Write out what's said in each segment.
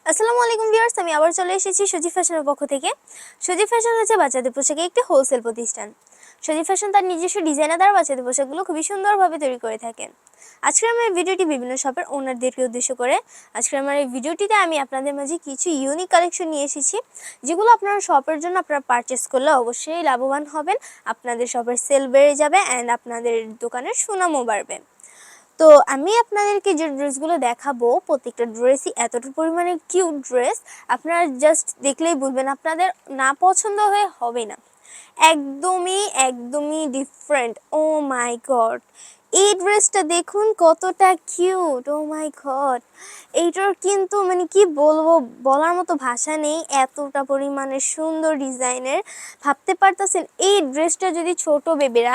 আসসালামু আলাইকুম ভিউয়ার্স, আমি আবার চলে এসেছি সজীব ফ্যাশনের পক্ষ থেকে। সজীব ফ্যাশন হচ্ছে বাচ্চাদের পোশাকের একটি হোলসেল প্রতিষ্ঠান। সজীব ফ্যাশন তার নিজস্ব ডিজাইনার দ্বারা বাচ্চাদের পোশাকগুলো খুবই সুন্দরভাবে তৈরি করে থাকেন। আজকে আমার এই ভিডিওটি বিভিন্ন শপের ওনারদেরকে উদ্দেশ্য করে। আজকে আমার এই ভিডিওটিতে আমি আপনাদের মাঝে কিছু ইউনিক কালেকশন নিয়ে এসেছি, যেগুলো আপনারা শপের জন্য আপনারা পারচেস করলে অবশ্যই লাভবান হবেন। আপনাদের শপের সেল বেড়ে যাবে অ্যান্ড আপনাদের দোকানের সুনামও বাড়বে। তো আমি আপনাদেরকে যে ড্রেসগুলো দেখাবো, প্রত্যেকটা ড্রেসই এতটা পরিমাণে কিউট ড্রেস, আপনারা জাস্ট দেখলেই বুঝবেন আপনাদের না পছন্দ হয়ে হবে না। একদমই ডিফারেন্ট। ও মাই গড, এই ড্রেসটা দেখুন কতটা কিউট। ও মাই গড, এইটার কিন্তু মানে কি বলবো, বলার মতো ভাষা নেই, এতটা পরিমাণে সুন্দর ডিজাইনের। ভাবতে পারতেছেন এই ড্রেসটা যদি ছোট বেবিরা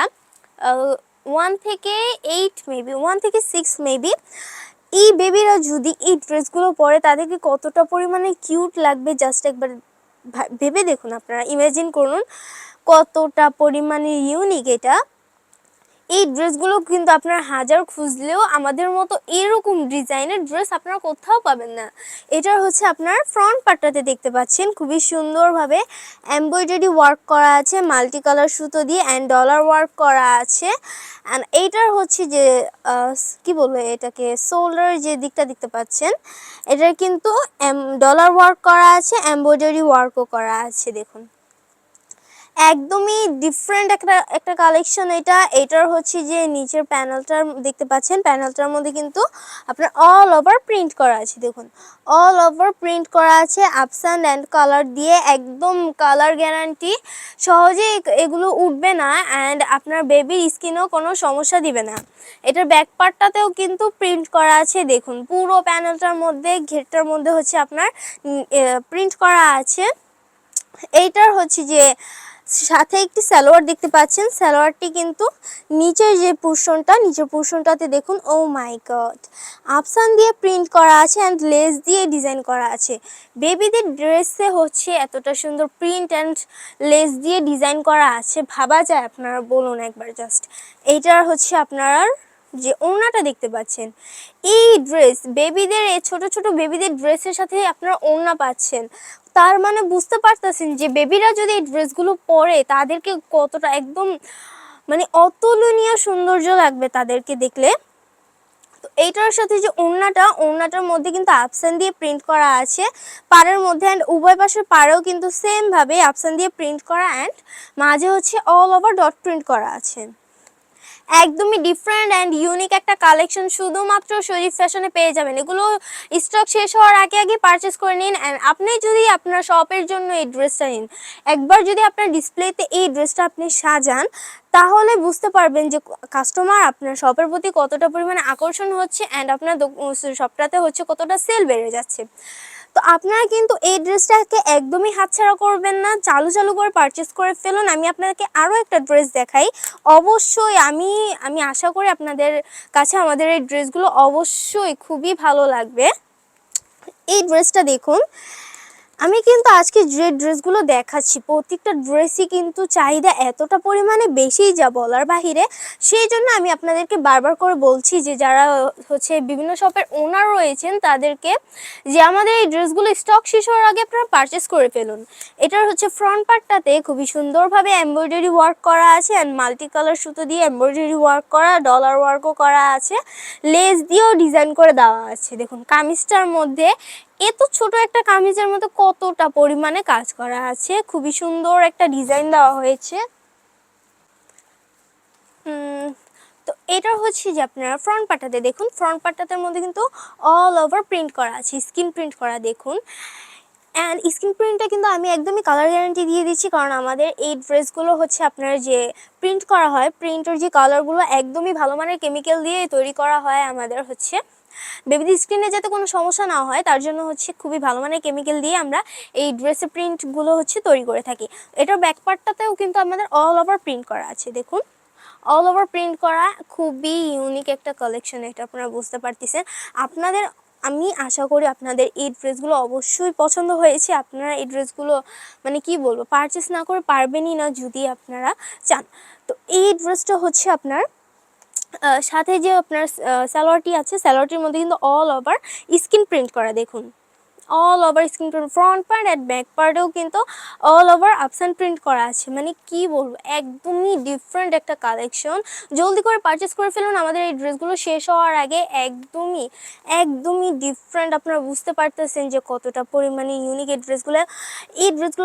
1 থেকে 6 মেবি, এই বেবিরা যদি এই ড্রেসগুলো পরে তাদেরকে কতটা পরিমাণে কিউট লাগবে, জাস্ট একবার ভেবে দেখুন, আপনারা ইমাজিন করুন কতটা পরিমাণে ইউনিক এটা। এই ড্রেসগুলো কিন্তু আপনারা হাজার খুঁজলেও আমাদের মতো এরকম ডিজাইনের ড্রেস আপনারা কোথাও পাবেন না। এটার হচ্ছে আপনার ফ্রন্ট পার্টটাতে দেখতে পাচ্ছেন খুবই সুন্দরভাবে এমব্রয়ডারি ওয়ার্ক করা আছে, মাল্টি কালার সুতো দিয়ে অ্যান্ড ডলার ওয়ার্ক করা আছে। অ্যান্ড এইটার হচ্ছে যে কি বলবো এটাকে, শোল্ডার যে দিকটা দেখতে পাচ্ছেন, এটার কিন্তু ডলার ওয়ার্ক করা আছে, এমব্রয়ডারি ওয়ার্কও করা আছে। দেখুন একদমই ডিফারেন্ট একটা কালেকশন এটার হচ্ছে যে নিচের প্যানেলটার দেখতে পাচ্ছেন, প্যানেলটার মধ্যে কিন্তু আপনার অল ওভার প্রিন্ট করা আছে। দেখুন অল ওভার প্রিন্ট করা আছে আপস অ্যান্ড কালার দিয়ে, একদম কালার গ্যারান্টি, সহজে এগুলো উঠবে না অ্যান্ড আপনার বেবির স্কিনেও কোনো সমস্যা দিবে না। এটার ব্যাক পার্টটাতেও কিন্তু প্রিন্ট করা আছে। দেখুন পুরো প্যানেলটার মধ্যে, ঘেরটার মধ্যে হচ্ছে আপনার প্রিন্ট করা আছে। এইটার হচ্ছে যে সাথে একটি সালোয়ার দেখতে পাচ্ছেন, সালোয়ারটি কিন্তু নিচের যে নিচের পোর্শনটাতে দেখুন, ও মাই গড, আফসান দিয়ে প্রিন্ট করা আছে অ্যান্ড লেস দিয়ে ডিজাইন করা আছে। বেবিদের ড্রেসে হচ্ছে এতটা সুন্দর প্রিন্ট অ্যান্ড লেস দিয়ে ডিজাইন করা আছে, ভাবা যায়? আপনারা বলুন একবার জাস্ট। এইটার হচ্ছে আপনার যে ওড়নাটা দেখতে পাচ্ছেন, এই ড্রেস বেবিদের, এই ছোট ছোট বেবিদের ড্রেসের সাথে আপনারা ওড়না পাচ্ছেন। তার মানে বুঝতে পারতেছেন যে বেবিরা যদি এই ড্রেসগুলো পরে তাদেরকে কতটা একদম মানে অতুলনীয় সৌন্দর্য লাগবে তাদেরকে দেখলে। তো এইটার সাথে যে ওড়নাটার মধ্যে কিন্তু আপসান দিয়ে প্রিন্ট করা আছে পাড়ের মধ্যে, অ্যান্ড উভয় পাশের পাড়েও কিন্তু সেম ভাবে আপসান দিয়ে প্রিন্ট করা অ্যান্ড মাঝে হচ্ছে অল ওভার ডট প্রিন্ট করা আছে। একদমই ডিফারেন্ট অ্যান্ড ইউনিক একটা কালেকশন, শুধুমাত্র শরীফ ফ্যাশনে পেয়ে যাবেন। এগুলো স্টক শেষ হওয়ার আগে পারচেস করে নিন। অ্যান্ড আপনি যদি আপনার শপের জন্য এই ড্রেসটা নিন, একবার যদি আপনার ডিসপ্লেতে এই ড্রেসটা আপনি সাজান, তাহলে বুঝতে পারবেন যে কাস্টমার আপনার শপের প্রতি কতটা পরিমাণে আকর্ষণ হচ্ছে অ্যান্ড আপনার শপটাতে হচ্ছে কতটা সেল বেড়ে যাচ্ছে। তো আপনারা কিন্তু এই ড্রেসটাকে একদমই হাতছাড়া করবেন না, চালু করে পারচেস করে ফেলুন। আমি আপনাদেরকে আরও একটা ড্রেস দেখাই। অবশ্যই আমি আশা করি আপনাদের কাছে আমাদের এই ড্রেসগুলো অবশ্যই খুবই ভালো লাগবে। এই ড্রেসটা দেখুন, আমি কিন্তু আজকে যে ড্রেসগুলো দেখাচ্ছি প্রত্যেকটা ড্রেসই কিন্তু চাহিদা এতটা পরিমাণে বেশি, যা বলার বাহিরে। সেই জন্য আমি আপনাদেরকে বারবার করে বলছি যে যারা হচ্ছে বিভিন্ন শপের ওনার রয়েছেন তাদেরকে, যে আমাদের এই ড্রেসগুলো স্টক শেষ হওয়ার আগে আপনারা পারচেস করে ফেলুন। এটার হচ্ছে ফ্রন্ট পার্টটাতে খুবই সুন্দরভাবে এমব্রয়ডারি ওয়ার্ক করা আছে অ্যান্ড মাল্টি কালার সুতো দিয়ে এমব্রয়ডারি ওয়ার্ক করা, ডলার ওয়ার্কও করা আছে, লেস দিয়েও ডিজাইন করে দেওয়া আছে। দেখুন কামিজটার মধ্যে, এত ছোট একটা কামিজের মধ্যে কতটা পরিমাণে কাজ করা আছে, খুবই সুন্দর একটা ডিজাইন দেওয়া হয়েছে। তো এটা হচ্ছে যে আপনারা ফ্রন্ট পার্টটাতে দেখুন, ফ্রন্ট পার্টটার মধ্যে কিন্তু অল ওভার প্রিন্ট করা আছে, স্ক্রিন প্রিন্ট করা। দেখুন অ্যান্ড স্ক্রিন প্রিন্টটা কিন্তু আমি একদমই কালার গ্যারান্টি দিয়ে দিচ্ছি, কারণ আমাদের এই ড্রেসগুলো হচ্ছে আপনার যে প্রিন্ট করা হয়, প্রিন্টের যে কালারগুলো একদমই ভালো মানের কেমিক্যাল দিয়ে তৈরি করা হয় আমাদের হচ্ছে, বেবিদের স্কিনে যাতে কোনো সমস্যা না হয় তার জন্য হচ্ছে খুবই ভালো মানের কেমিক্যাল দিয়ে আমরা এই ড্রেসের প্রিন্টগুলো হচ্ছে তৈরি করে থাকি। এটার ব্যাক পার্টটাতেও কিন্তু আমাদের অল ওভার প্রিন্ট করা আছে। দেখুন অল ওভার প্রিন্ট করা, খুবই ইউনিক একটা কালেকশন, এটা আপনারা বুঝতে পারতেছেন। আপনাদের, আমি আশা করি আপনাদের এই ড্রেসগুলো অবশ্যই পছন্দ হয়েছে। আপনারা এই ড্রেসগুলো মানে কি বলবো, পারচেস না করে পারবেনই না যদি আপনারা চান। তো এই ড্রেসটা হচ্ছে আপনার সাথে যে আপনার সালোয়ারটি আছে, সালোয়ারটির মধ্যে কিন্তু অল ওভার স্ক্রিন প্রিন্ট করা। দেখুন all over screen print, front part and back পার্টেও কিন্তু অল ওভার আপসান প্রিন্ট করা আছে। মানে কি বলবো, একদমই ডিফারেন্ট একটা কালেকশন। জলদি করে পারচেস করে ফেলুন আমাদের এই ড্রেসগুলো শেষ হওয়ার আগে। একদমই ডিফারেন্ট। আপনারা বুঝতে পারতেছেন যে কতটা পরিমাণে ইউনিক এই ড্রেসগুলো।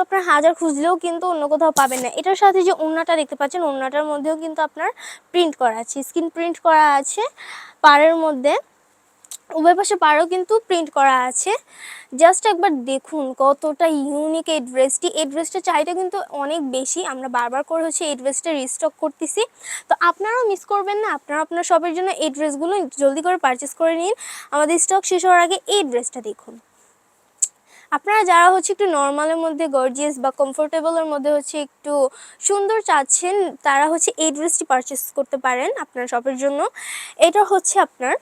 আপনার হাজার খুঁজলেও কিন্তু অন্য কোথাও পাবেন না। এটার সাথে যে ওড়নাটা দেখতে পাচ্ছেন, ওড়নাটার মধ্যেও কিন্তু আপনার প্রিন্ট করা আছে, স্ক্রিন প্রিন্ট করা আছে পাড়ের মধ্যে, উভয় পাশে পাড়ও কিন্তু প্রিন্ট করা আছে। জাস্ট একবার দেখুন কতটা ইউনিক এই ড্রেসটি। এই ড্রেসটা চাহিদা কিন্তু অনেক বেশি, আমরা বারবার করে হচ্ছে এই ড্রেসটা রিস্টক করতেছি। তো আপনারাও মিস করবেন না, আপনারা আপনার শপের জন্য এই ড্রেসগুলো জলদি করে পারচেস করে নিন। আমাদের স্টক শেষ হওয়ার আগে এই ড্রেসটা দেখুন। আপনারা যারা হচ্ছে একটু নর্মালের মধ্যে গর্জিয়াস বা কমফোর্টেবলের মধ্যে হচ্ছে একটু সুন্দর চাচ্ছেন, তারা হচ্ছে এই ড্রেসটি পারচেস করতে পারেন আপনার শপের জন্য। এটা হচ্ছে আপনার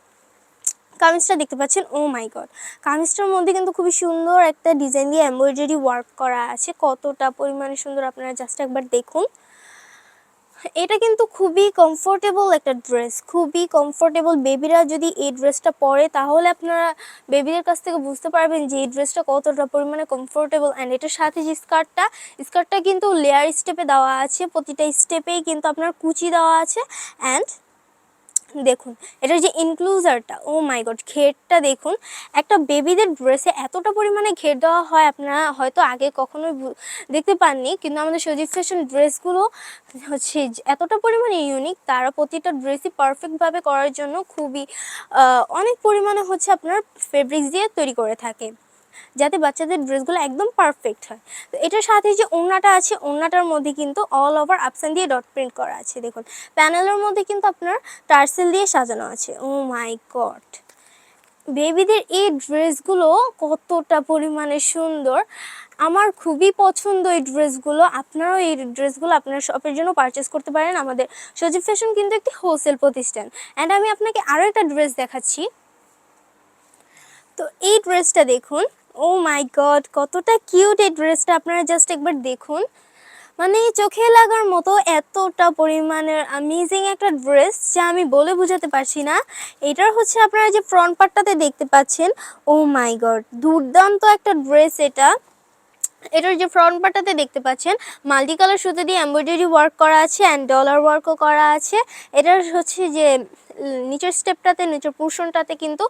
কামিজটা দেখতে পাচ্ছেন। ও মাই গড, কামিজটার মধ্যে কিন্তু খুবই সুন্দর একটা ডিজাইন দিয়ে এমব্রয়ডারি ওয়ার্ক করা আছে। কতটা পরিমাণে সুন্দর আপনারা জাস্ট একবার দেখুন। এটা কিন্তু খুবই কমফোর্টেবল একটা ড্রেস, খুবই কমফোর্টেবল। বেবিরা যদি এই ড্রেসটা পরে তাহলে আপনারা বেবিদের কাছ থেকে বুঝতে পারবেন যে এই ড্রেসটা কতটা পরিমাণে কমফোর্টেবল। অ্যান্ড এটার সাথে যে স্কার্টটা কিন্তু লেয়ার স্টেপে দেওয়া আছে, প্রতিটা স্টেপেই কিন্তু আপনার কুচি দেওয়া আছে। অ্যান্ড দেখুন এটার যে ইনক্লুজারটা, ও মাই গড, ঘেরটা দেখুন। একটা বেবিদের ড্রেসে এতটা পরিমাণে ঘের দেওয়া হয় আপনারা হয়তো আগে কখনোই দেখতে পাননি, কিন্তু আমাদের সজীব ফ্যাশন ড্রেসগুলো হচ্ছে এতটা পরিমাণে ইউনিক। তারা প্রতিটা ড্রেসই পারফেক্টভাবে করার জন্য খুবই অনেক পরিমাণে হচ্ছে আপনার ফেব্রিক্স দিয়ে তৈরি করে থাকে, যাতে বাচ্চাদের ড্রেসগুলো একদম পারফেক্ট হয়। তো এটার সাথে যে ওড়নাটা আছে, ওড়নাটার মধ্যে কিন্তু অল ওভার আপসান দিয়ে ডট প্রিন্ট করা আছে। দেখুন প্যানেলের মধ্যে কিন্তু আপনার টার্সেল দিয়ে সাজানো আছে। ও মাই গড, বেবিদের এই ড্রেসগুলো কতটা পরিমাণে সুন্দর, আমার খুবই পছন্দ এই ড্রেসগুলো। আপনারাও এই ড্রেসগুলো আপনার শপের জন্য পারচেস করতে পারেন। আমাদের সজীব ফ্যাশন কিন্তু একটি হোলসেল প্রতিষ্ঠান। অ্যান্ড আমি আপনাকে আরও একটা ড্রেস দেখাচ্ছি। তো এই ড্রেসটা দেখুন, ও মাই গড, কতটা কিউট এই ড্রেসটা। আপনারা জাস্ট একবার দেখুন, মানে চোখে লাগার মতো এতটা পরিমাণের অ্যামেজিং একটা ড্রেস যা আমি বলে বোঝাতে পারছি না। এটার হচ্ছে আপনারা যে ফ্রন্ট পার্টটাতে দেখতে পাচ্ছেন, ও মাই গড, দুর্দান্ত একটা ড্রেস এটা। এটার যে ফ্রন্ট পার্টটাতে দেখতে পাচ্ছেন মাল্টি কালার সুতো দিয়ে এমব্রয়ডারি ওয়ার্ক করা আছে অ্যান্ড ডলার ওয়ার্কও করা আছে। এটার হচ্ছে যে নিচের স্টেপটাতে, নিচের পোর্শনটাতে কিন্তু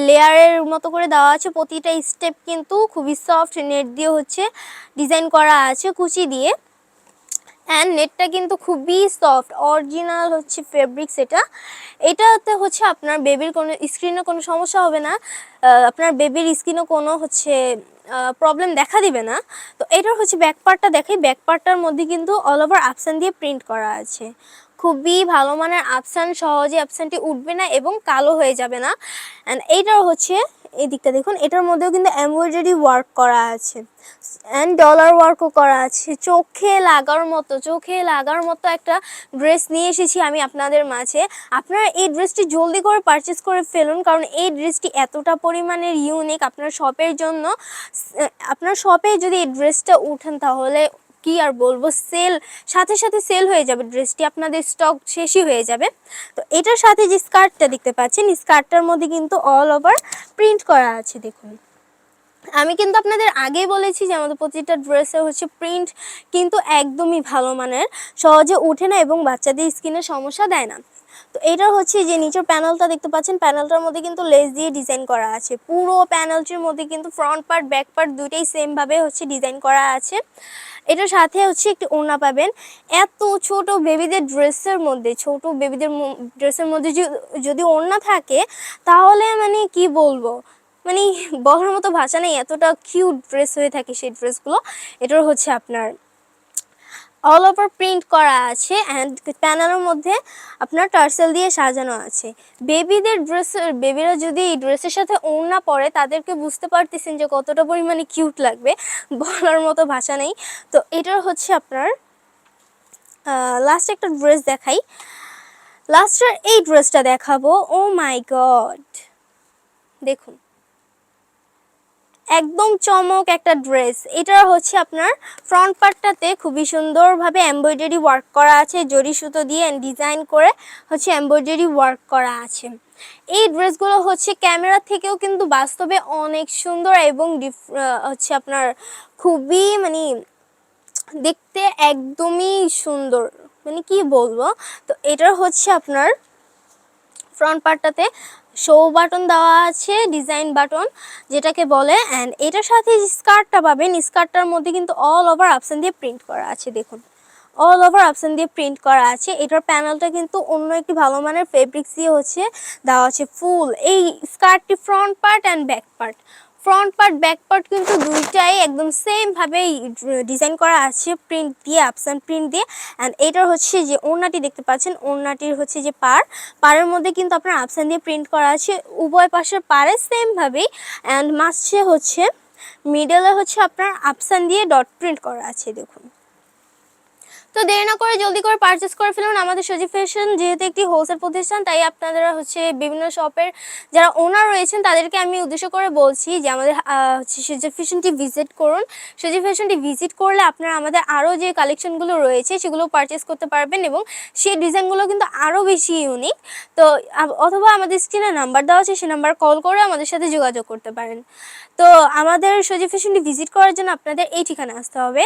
লেয়ারের মতো করে দেওয়া আছে। প্রতিটা স্টেপ কিন্তু খুবই সফট নেট দিয়ে হচ্ছে ডিজাইন করা আছে, কুচি দিয়ে। অ্যান্ড নেটটা কিন্তু খুবই সফট, অরিজিনাল হচ্ছে ফেব্রিক্স। এটাতে হচ্ছে আপনার বেবির কোনো স্কিনে কোনো সমস্যা হবে না, আপনার বেবির স্কিনও কোনো হচ্ছে প্রবলেম দেখা দিবে না। তো এটার হচ্ছে ব্যাক পার্টটা দেখাই। ব্যাক পার্টটার মধ্যে কিন্তু অল ওভার আপসান দিয়ে প্রিন্ট করা আছে। খুবই ভালো মানের আপসান, সহজে আপসানটি উঠবে না এবং কালো হয়ে যাবে না। অ্যান্ড এইটার হচ্ছে এই দিকটা দেখুন, এটার মধ্যেও কিন্তু এমব্রয়ডারি ওয়ার্ক করা আছে অ্যান্ড ডলার ওয়ার্কও করা আছে। চোখে লাগার মতো একটা ড্রেস নিয়ে এসেছি আমি আপনাদের মাঝে। আপনারা এই ড্রেসটি জলদি করে পারচেস করে ফেলুন, কারণ এই ড্রেসটি এতটা পরিমাণের ইউনিক। আপনার শপের জন্য, আপনার শপে যদি এই ড্রেসটা উঠেন তাহলে কি আর বলবো, সাথে সাথে সেল হয়ে যাবে ড্রেসটি, আপনাদের স্টক শেষই হয়ে যাবে। তো এটার সাথে যে স্কার্টটা দেখতে পাচ্ছেন, স্কার্টটার মধ্যে কিন্তু অল ওভার প্রিন্ট করা আছে। দেখুন আমি কিন্তু আপনাদের আগেই বলেছি যে আমাদের প্রতিটা ড্রেসে হচ্ছে প্রিন্ট কিন্তু একদমই ভালো মানের, সহজে উঠে না এবং বাচ্চাদের স্কিনে সমস্যা দেয় না। তো এটা হচ্ছে যে নিচের প্যানেলটা দেখতে পাচ্ছেন, প্যানেলটার মধ্যে কিন্তু লেস দিয়ে ডিজাইন করা আছে। পুরো প্যানেলটির মধ্যে কিন্তু ফ্রন্ট পার্ট ব্যাক পার্ট দুইটাই সেমভাবে হচ্ছে ডিজাইন করা আছে। এটার সাথে হচ্ছে একটি ওড়না পাবেন। এত ছোট বেবিদের ড্রেসের মধ্যে যদি ওড়না থাকে তাহলে মানে কি বলবো, মানে বলার মতো ভাষা নেই, এতটা কিউট ড্রেস হয়ে থাকে সেই ড্রেসগুলো। এটার হচ্ছে আপনার অল ওভার প্রিন্ট করা আছে অ্যান্ড প্যানেলের মধ্যে আপনার টার্সেল দিয়ে সাজানো আছে। বেবিরা যদি এই ড্রেসের সাথে ওড়না পরে তাদেরকে বুঝতে পারতেছেন যে কতটা পরিমাণে কিউট লাগবে, বলার মতো ভাষা নেই। তো এটার হচ্ছে আপনার লাস্ট একটা ড্রেস দেখাই। লাস্টের এই ড্রেসটা দেখাবো। ও মাই গড, দেখুন একদম চমক একটা ড্রেস। এটা হচ্ছে আপনার ফ্রন্ট পার্টটাতে খুবই সুন্দরভাবে এমব্রয়ডারি ওয়ার্ক করা আছে, জরি সুতো দিয়ে ডিজাইন করে হচ্ছে এমব্রয়ডারি ওয়ার্ক করা আছে। এই ড্রেসগুলো হচ্ছে ক্যামেরা থেকেও কিন্তু বাস্তবে অনেক সুন্দর এবং হচ্ছে আপনার খুবই মানে দেখতে একদমই সুন্দর, মানে কি বলবো। তো এটার হচ্ছে আপনার ফ্রন্ট পার্টটাতে শো বাটন দেওয়া আছে, ডিজাইন বাটন যেটাকে বলে। অ্যান্ড এটার সাথে স্কার্টটা পাবেন, স্কার্টটার মধ্যে কিন্তু অল ওভার আপসান দিয়ে প্রিন্ট করা আছে, দেখুন অল ওভার আপসান দিয়ে প্রিন্ট করা আছে। এটার প্যানেলটা কিন্তু অন্য একটি ভালো মানের ফেব্রিক্স দিয়ে হচ্ছে দেওয়া আছে ফুল। এই স্কার্টটি front part and back part, front part back part কিন্তু দুইটাই একদম সেম ভাবে ডিজাইন করা আছে প্রিন্ট দিয়ে, আপসান প্রিন্ট দিয়ে। অ্যান্ড এটার হচ্ছে যে ওড়নাটি দেখতে পাচ্ছেন, ওড়নাটির হচ্ছে যে পাড়ের মধ্যে কিন্তু আপনার আপসান দিয়ে প্রিন্ট করা আছে উভয় পাশের পাড়ে সেম ভাবেই। অ্যান্ড মাঝে হচ্ছে মিডলে হচ্ছে আপনার আপসান দিয়ে ডট প্রিন্ট করা আছে, দেখুন। তো দেরি না করে জলদি করে পারচেস করে ফেলুন। আমাদের সজীব ফ্যাশন যেহেতু একটি হোলসেল প্রতিষ্ঠান, তাই আপনারা হচ্ছে বিভিন্ন শপের যারা ওনার রয়েছেন তাদেরকে আমি উদ্দেশ্য করে বলছি যে আমাদের হচ্ছে সজীব ফ্যাশনটি ভিজিট করুন। সজীব ফ্যাশনটি ভিজিট করলে আপনারা আমাদের আরও যে কালেকশনগুলো রয়েছে সেগুলো পারচেস করতে পারবেন এবং সেই ডিজাইনগুলো কিন্তু আরও বেশি ইউনিক। তো অথবা আমাদের স্ক্রিনে নাম্বার দেওয়া আছে, সেই নাম্বার কল করে আমাদের সাথে যোগাযোগ করতে পারেন। তো আমাদের সজীব ফ্যাশনটি ভিজিট করার জন্য আপনাদের এই ঠিকানা আসতে হবে,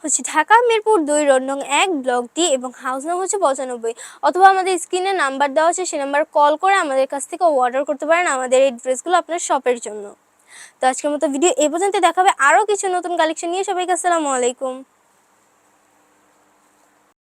হচ্ছে ঢাকা মিরপুর 2 রোড নং 1 ব্লক ডি এবং হাউস নং হচ্ছে 95। অথবা আমাদের স্ক্রিনে নাম্বার দেওয়া আছে, সেই নাম্বার কল করে আমাদের কাছ থেকে অর্ডার করতে পারেন আমাদের এই ড্রেসগুলো আপনার শপের জন্য। তো আজকের মতো ভিডিও এই পর্যন্ত, দেখাবে আরও কিছু নতুন কালেকশন নিয়ে। সবাইকে আসসালামু আলাইকুম।